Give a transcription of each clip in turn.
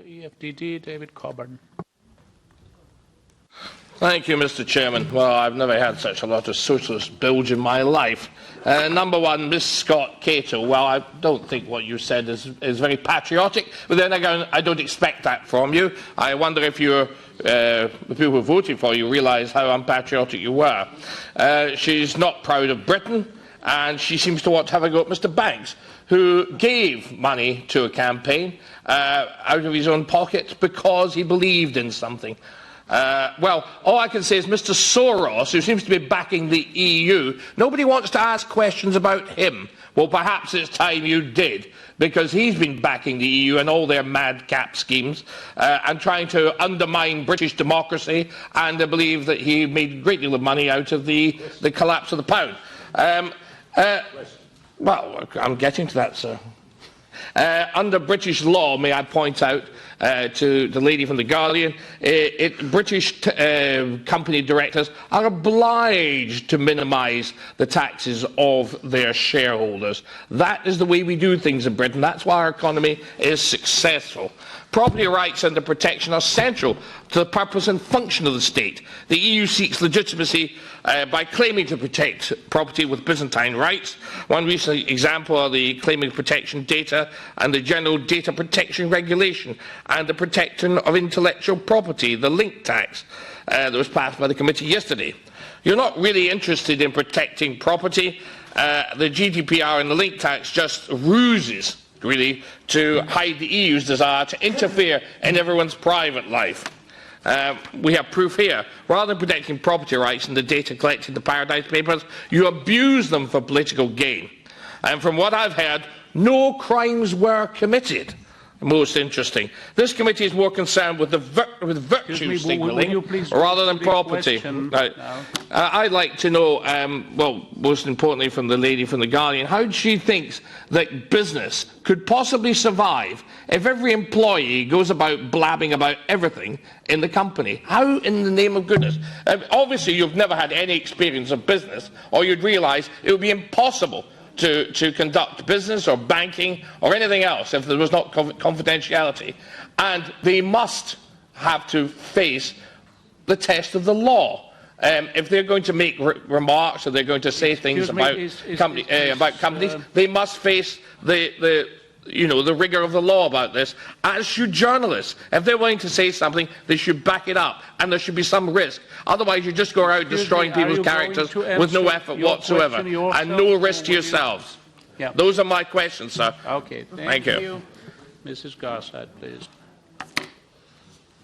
EFDD, David Coburn. Thank you, Mr. Chairman. Well, I've never had such a lot of socialist bilge in my life. Number one, Miss Scott Cato. Well, I don't think what you said is very patriotic, but then again, I don't expect that from you. I wonder if the people who voted for you realise how unpatriotic you were. She's not proud of Britain, and she seems to want to have a go at Mr. Banks, who gave money to a campaign out of his own pocket because he believed in something. Well, all I can say is Mr. Soros, who seems to be backing the EU, nobody wants to ask questions about him. Well, perhaps it's time you did, because he's been backing the EU and all their madcap schemes and trying to undermine British democracy, and I believe that he made a great deal of money out of the collapse of the pound. Well, I'm getting to that, sir. Under British law, may I point out to the lady from The Guardian, British company directors are obliged to minimise the taxes of their shareholders. That is the way we do things in Britain. That's why our economy is successful. Property rights and their protection are central to the purpose and function of the state. The EU seeks legitimacy by claiming to protect property with Byzantine rights. One recent example are the claiming protection data and the General Data Protection Regulation and the protection of intellectual property, the link tax, that was passed by the committee yesterday. You're not really interested in protecting property. The GDPR and the link tax just ruses, really, to hide the EU's desire to interfere in everyone's private life. We have proof here. Rather than protecting property rights and the data collected in the Paradise Papers, you abuse them for political gain. And from what I've heard, no crimes were committed. Most interesting. This committee is more concerned with virtue signalling rather than property. Right. I'd like to know, well, most importantly from the lady from The Guardian, how she thinks that business could possibly survive if every employee goes about blabbing about everything in the company. How in the name of goodness? Obviously, you've never had any experience of business, or you'd realise it would be impossible to conduct business or banking or anything else if there was not confidentiality. And they must have to face the test of the law. If they're going to make remarks or they're going to say things about companies, they must face the rigour of the law about this, as should journalists. If they're willing to say something, they should back it up, and there should be some risk. Otherwise, you just go around destroying people's characters with no effort whatsoever, and no risk to yourselves. Yeah. Those are my questions, sir. Okay, thank you. Mrs. Garside, please.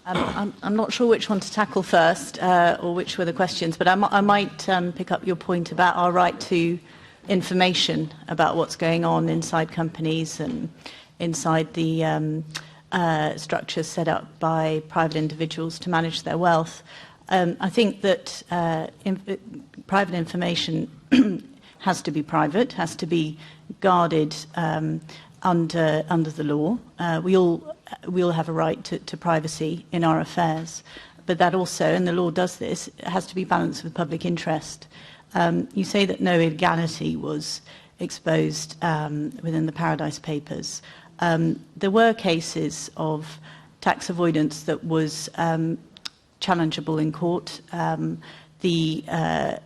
I'm not sure which one to tackle first, or which were the questions, but I might pick up your point about our right to information about what's going on inside companies and inside the structures set up by private individuals to manage their wealth. I think that private information has to be private, has to be guarded under the law. We all have a right to privacy in our affairs, but that also, and the law does this, has to be balanced with public interest. You say that no illegality was exposed within the Paradise Papers. There were cases of tax avoidance that was challengeable in court. The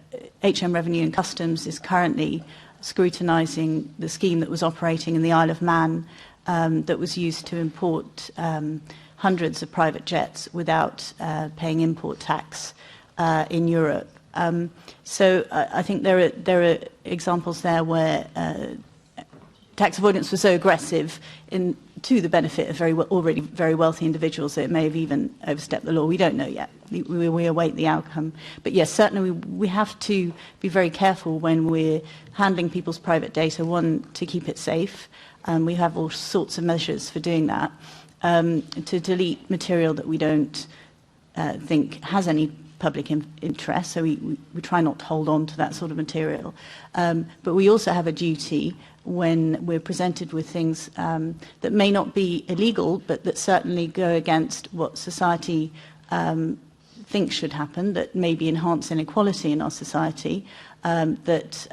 HM Revenue and Customs is currently scrutinising the scheme that was operating in the Isle of Man that was used to import hundreds of private jets without paying import tax in Europe. So I think there are examples there where tax avoidance was so aggressive to the benefit of already very wealthy individuals that it may have even overstepped the law. We don't know yet. We await the outcome. But yes, certainly we have to be very careful when we're handling people's private data, one, to keep it safe. We have all sorts of measures for doing that. To delete material that we don't think has any public interest, so we try not to hold on to that sort of material. But we also have a duty when we're presented with things that may not be illegal, but that certainly go against what society thinks should happen, that maybe enhance inequality in our society, that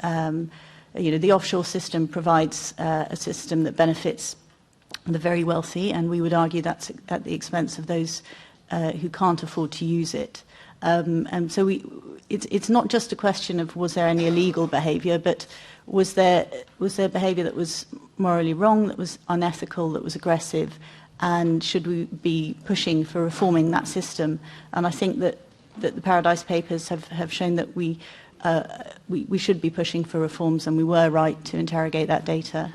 the offshore system provides a system that benefits the very wealthy, and we would argue that's at the expense of those who can't afford to use it. And so it's not just a question of was there any illegal behaviour, but was there behaviour that was morally wrong, that was unethical, that was aggressive, and should we be pushing for reforming that system? And I think that the Paradise Papers have shown that we should be pushing for reforms, and we were right to interrogate that data.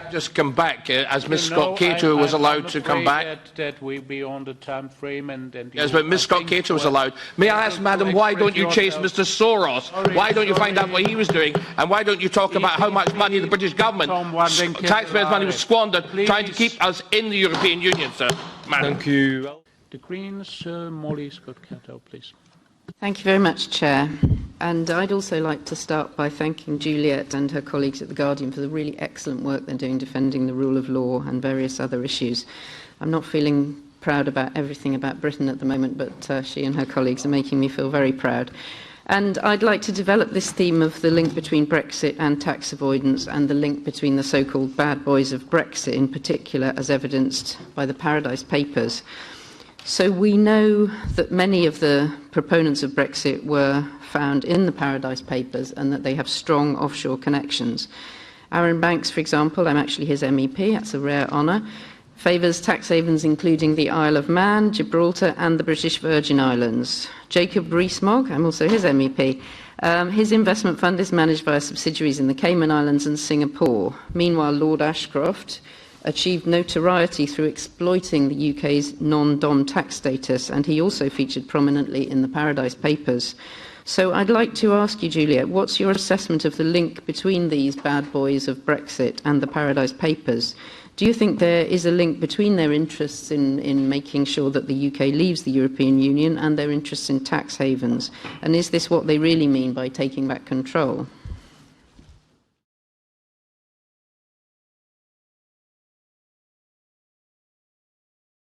Just come back, as Ms Scott Cato was allowed to come back. That we beyond the time frame and yes, but Ms Scott Cato was allowed. May I ask, Madam, why don't you chase Mr Soros? Why don't you find out what he was doing? And why don't you talk about how much money the British government, taxpayers' money, was squandered trying to keep us in the European Union, sir? Madam. Thank you. The Greens, Molly Scott Cato, please. Thank you very much, Chair. And I'd also like to start by thanking Juliet and her colleagues at The Guardian for the really excellent work they're doing defending the rule of law and various other issues. I'm not feeling proud about everything about Britain at the moment, but she and her colleagues are making me feel very proud. And I'd like to develop this theme of the link between Brexit and tax avoidance, and the link between the so-called bad boys of Brexit in particular, as evidenced by the Paradise Papers. So we know that many of the proponents of Brexit were found in the Paradise Papers and that they have strong offshore connections. Aaron Banks, for example, I'm actually his MEP, that's a rare honour, favours tax havens including the Isle of Man, Gibraltar and the British Virgin Islands. Jacob Rees-Mogg, I'm also his MEP. His investment fund is managed via subsidiaries in the Cayman Islands and Singapore. Meanwhile, Lord Ashcroft achieved notoriety through exploiting the UK's non-dom tax status, and he also featured prominently in the Paradise Papers. So I'd like to ask you, Juliet, what's your assessment of the link between these bad boys of Brexit and the Paradise Papers? Do you think there is a link between their interests in making sure that the UK leaves the European Union and their interests in tax havens? And is this what they really mean by taking back control?